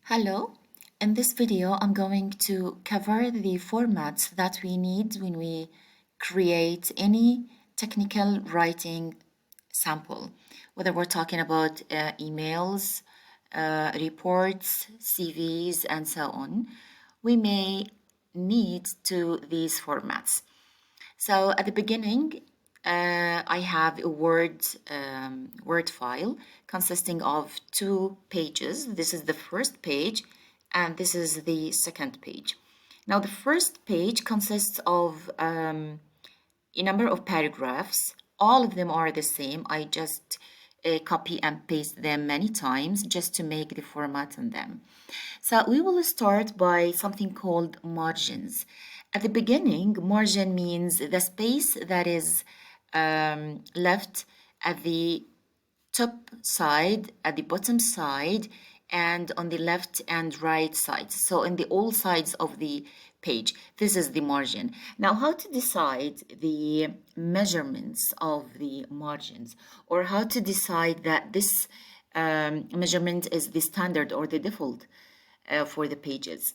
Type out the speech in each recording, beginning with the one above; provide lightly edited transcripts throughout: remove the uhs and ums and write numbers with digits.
Hello, in this video I'm going to cover the formats that we need when we create any technical writing sample, whether we're talking about emails, reports, CVs, and so on. We may need to these formats. So at the beginning, I have a Word file consisting of two pages. This is the first page, and this is the second page. Now, the first page consists of a number of paragraphs. All of them are the same. I just copy and paste them many times just to make the format on them. So we will start by something called margins. At the beginning, margin means the space that is left at the top side, at the bottom side, and on the left and right sides. So in the all sides of the page, this is the margin. Now, how to decide the measurements of the margins, or how to decide that this measurement is the standard or the default for the pages.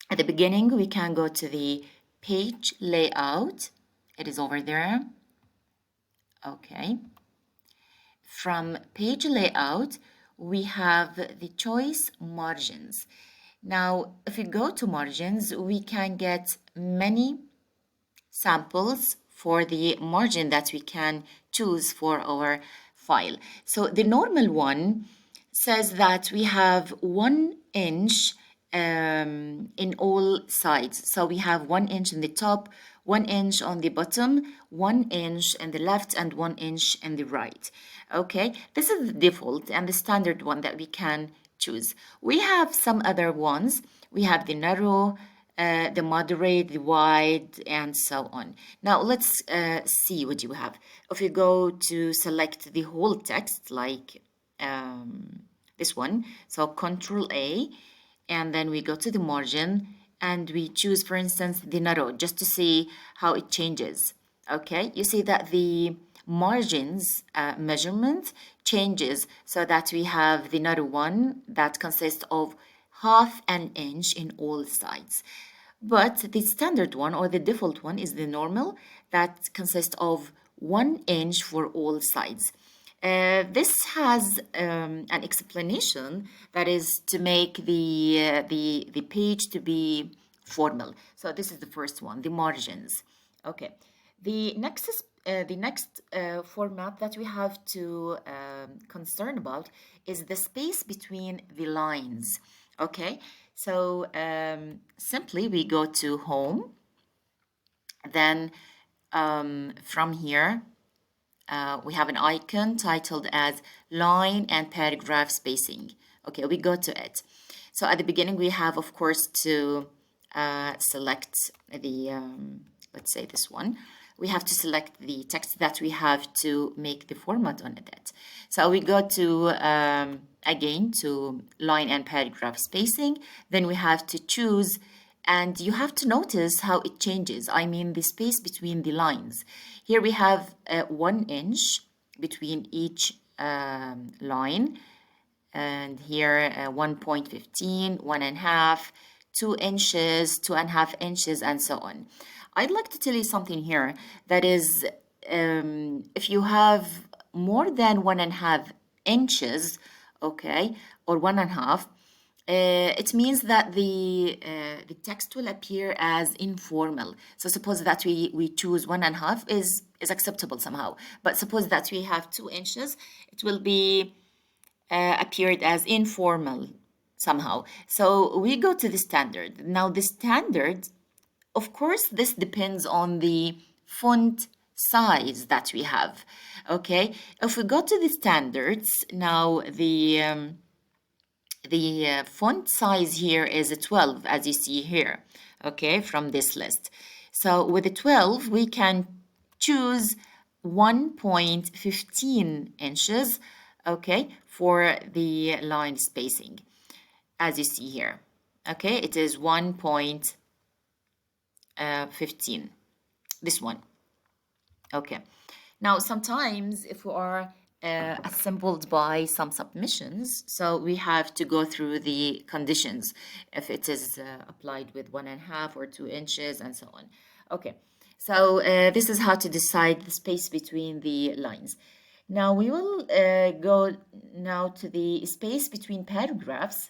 At the beginning, we can go to the page layout. It is over there. Okay. From page layout, we have the choice margins. Now, if we go to margins, we can get many samples for the margin that we can choose for our file. So the normal one says that we have 1 inch in all sides. So we have 1 inch in the top, 1 inch on the bottom, 1 inch in the left, and 1 inch in the right. Okay, this is the default and the standard one that we can choose. We have some other ones. We have the narrow, the moderate, the wide, and so on. Now let's see what you have. If you go to select the whole text, like this one, so Control A, and then we go to the margin and we choose, for instance, the narrow, just to see how it changes. Okay, you see that the margins measurement changes, so that we have the narrow one that consists of half an inch in all sides. But the standard one, or the default one, is the normal that consists of 1 inch for all sides. This has an explanation, that is to make the page to be formal. So this is the first one, the margins. Okay. The next format that we have to concern about is the space between the lines. Okay, so simply we go to home, then from here we have an icon titled as line and paragraph spacing. Okay, we go to it. So at the beginning we have, of course, to select the let's say this one. We have to select the text that we have to make the format on it. So we go to, again, to line and paragraph spacing. Then we have to choose, and you have to notice how it changes. I mean, the space between the lines. Here we have 1 inch between each line. And here 1.15, 1.5, 2 inches, 2.5 inches, and so on. I'd like to tell you something here, that is, if you have more than 1.5 inches, okay, or 1.5, it means that the text will appear as informal. So suppose that we choose 1.5 is acceptable somehow, but suppose that we have 2 inches, it will be appeared as informal somehow. So we go to the standard. Now the standard, of course, this depends on the font size that we have. Okay, if we go to the standards, now the font size here is a 12, as you see here, okay, from this list. So with the 12, we can choose 1.15 inches, okay, for the line spacing, as you see here. Okay, it is 1.15, this one. Okay, now sometimes if we are assembled by some submissions. So we have to go through the conditions if it is applied with 1.5 or 2 inches and so on. Okay, so this is how to decide the space between the lines. Now we will go now to the space between paragraphs.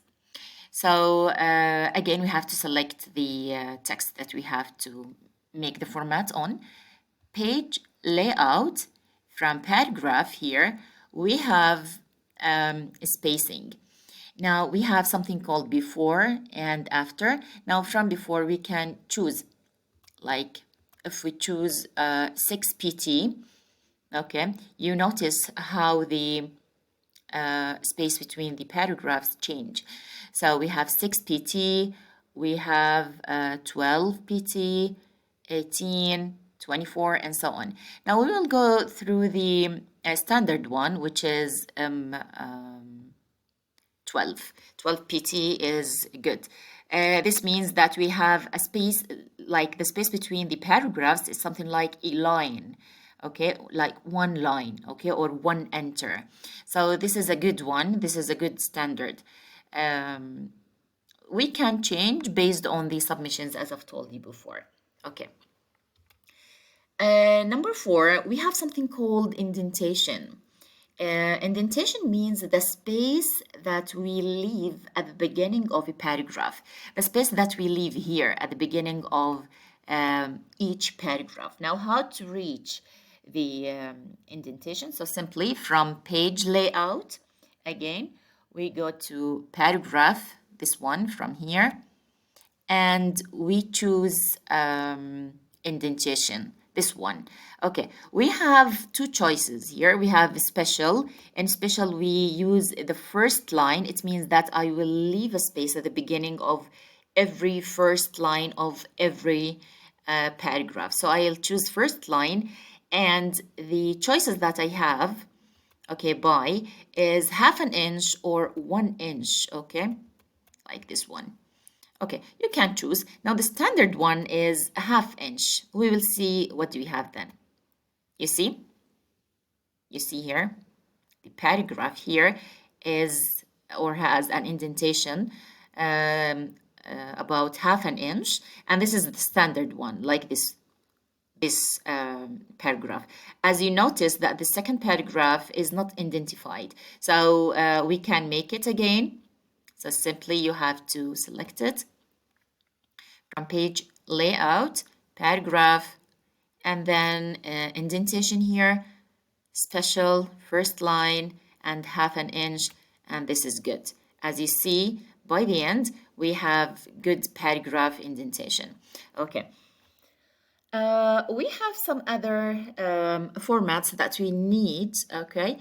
So again, we have to select the text that we have to make the format on. Page layout, from paragraph here, we have spacing. Now we have something called before and after. Now from before we can choose, like if we choose 6 pt, okay, you notice how the space between the paragraphs change. So we have 6 pt, we have 12 pt, 18, 24, and so on. Now we will go through the standard one, which is 12. 12 pt is good. This means that we have a space, like the space between the paragraphs is something like a line, okay, like one line, okay, or one enter. So this is a good one. This is a good standard. We can change based on the submissions, as I've told you before. Okay. Number 4, we have something called indentation. Indentation means the space that we leave at the beginning of a paragraph, the space that we leave here at the beginning of each paragraph. Now, how to reach the indentation? So simply from page layout, again, we go to paragraph, this one from here, and we choose indentation, this one. Okay, we have two choices here. We have special. In special, we use the first line. It means that I will leave a space at the beginning of every first line of every paragraph. So I'll choose first line, and the choices that I have, okay, by is 1/2 inch or 1 inch, okay, like this one. Okay, you can choose. Now the standard one is 1/2 inch. We will see what do we have then. You see? You see here? The paragraph here is or has an indentation about 1/2 inch, and this is the standard one, like this paragraph. As you notice that the second paragraph is not identified, so we can make it again. So simply you have to select it from page layout, paragraph, and then indentation here, special, first line, and 1/2 inch, and this is good. As you see, by the end, we have good paragraph indentation. Okay. We have some other formats that we need, okay?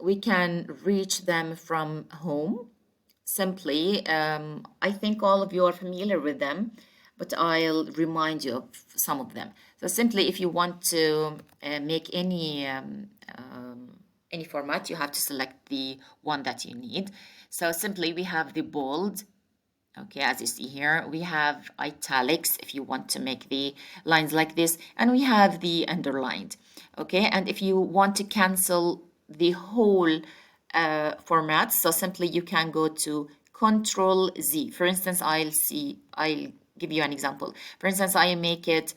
We can reach them from home. Simply, I think all of you are familiar with them, but I'll remind you of some of them. So simply, if you want to make any format, you have to select the one that you need. So simply, we have the bold. Okay, as you see here, we have italics if you want to make the lines like this, and we have the underlined. Okay, and if you want to cancel the whole format, so simply you can go to Control Z. For instance, I'll give you an example. For instance, I make it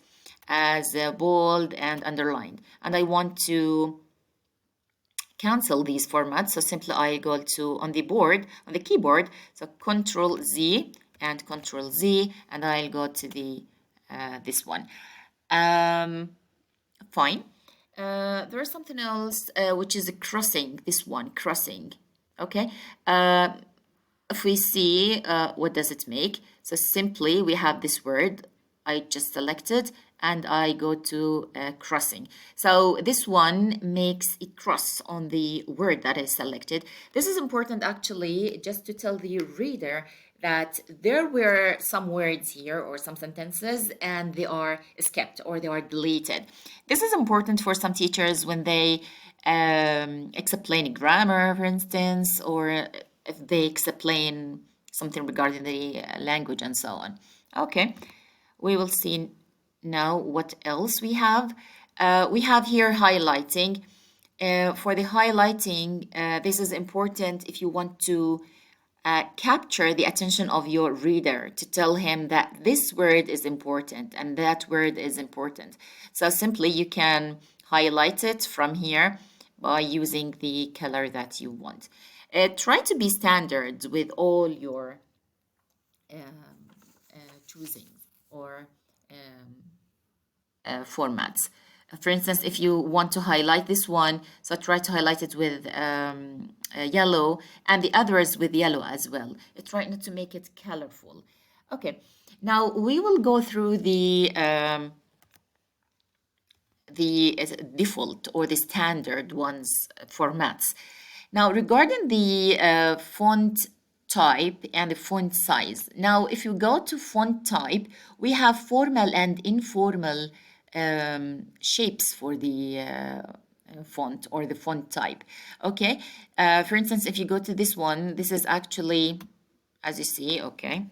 as bold and underlined, and I want to cancel these formats. So simply I go to on the keyboard, so Control Z and Control Z, and I'll go to the this one. Fine. There is something else which is a crossing. This one, crossing. Okay. If we see what does it make, so simply we have this word I just selected, and I go to crossing. So this one makes a cross on the word that I selected. This is important actually just to tell the reader that there were some words here or some sentences and they are skipped or they are deleted. This is important for some teachers when they explain grammar, for instance, or if they explain something regarding the language and so on. Okay, we will see now what else we have. We have here highlighting. For the highlighting, this is important if you want to capture the attention of your reader, to tell him that this word is important and that word is important. So simply you can highlight it from here by using the color that you want. Try to be standard with all your choosing or formats. For instance, if you want to highlight this one, so try to highlight it with yellow, and the others with yellow as well. Try not to make it colorful. Okay, now we will go through the default or the standard ones formats. Now, regarding the font type and the font size. Now, if you go to font type, we have formal and informal shapes for the font or the font type. Okay, for instance, if you go to this one, this is actually, as you see, okay,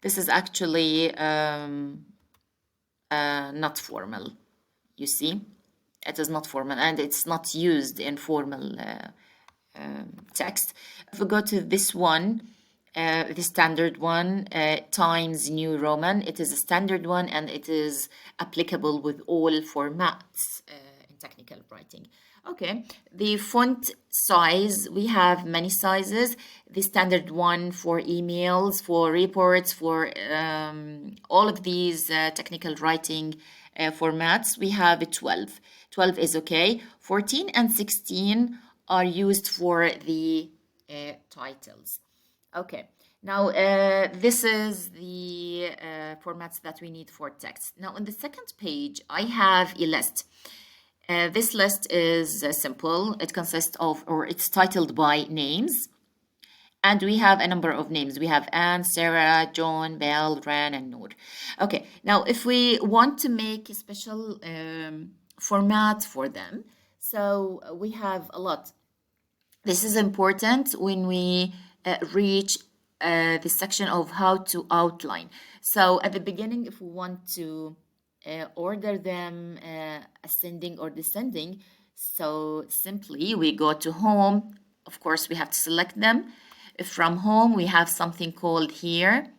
this is actually not formal. You see, it is not formal and it's not used in formal text. If we go to this one, the standard one, Times New Roman, it is a standard one and it is applicable with all formats in technical writing. Okay, the font size, we have many sizes. The standard one for emails, for reports, for all of these technical writing formats, we have 12. 12 is okay. 14 and 16 are used for the titles. Okay, now this is the formats that we need for text. Now on the second page, I have a list. This list is simple. It consists of, or it's titled by names. And we have a number of names. We have Anne, Sarah, John, Belle, Ran, and Noor. Okay, now if we want to make a special format for them, so we have a lot. This is important when we reach the section of how to outline. So at the beginning, if we want to order them ascending or descending, so simply we go to home. Of course, we have to select them. From home, we have something called here,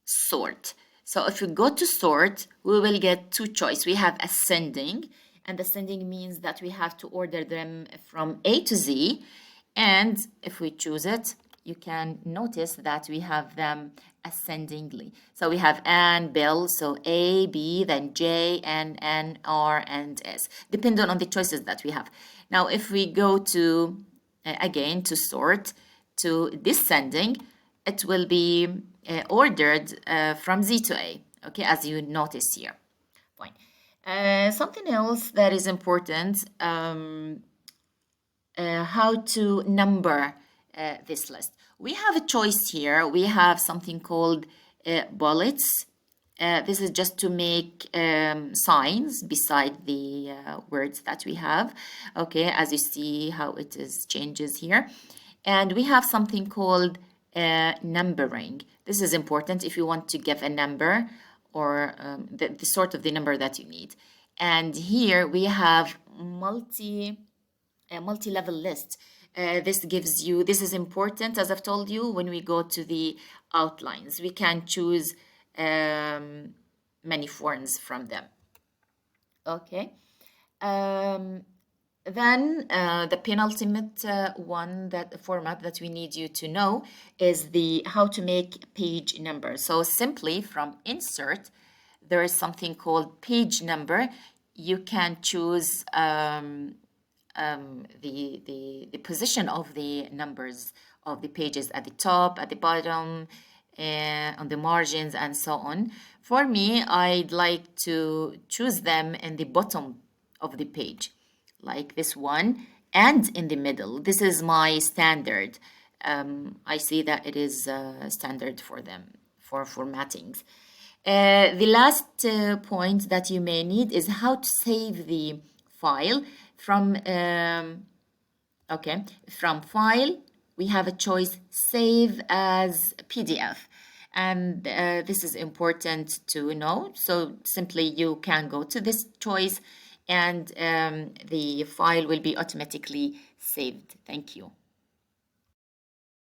sort. So if we go to sort, we will get two choices. We have ascending, and ascending means that we have to order them from A to Z. And if we choose it, you can notice that we have them ascendingly. So we have Anne, Bill, so A, B, then J, N, R, and S, depending on the choices that we have. Now, if we go to, again, to sort, to descending, it will be ordered from Z to A, okay, as you notice here. Fine. Something else that is important, how to number this list. We have a choice here. We have something called bullets. This is just to make signs beside the words that we have. Okay, as you see how it is changes here. And we have something called numbering. This is important if you want to give a number or the sort of the number that you need. And here we have multi-level list. This gives you, this is important, as I've told you, when we go to the outlines. We can choose many forms from them. Okay. Then the penultimate one, that format that we need you to know is the how to make page number. So simply from insert, there is something called page number. You can choose the position of the numbers of the pages at the top, at the bottom, on the margins, and so on. For me, I'd like to choose them in the bottom of the page, like this one, and in the middle. This is my standard. I see that it is standard for them, for formattings. The last point that you may need is how to save the file. From from file, we have a choice, save as PDF. And this is important to know. So simply you can go to this choice and the file will be automatically saved. Thank you.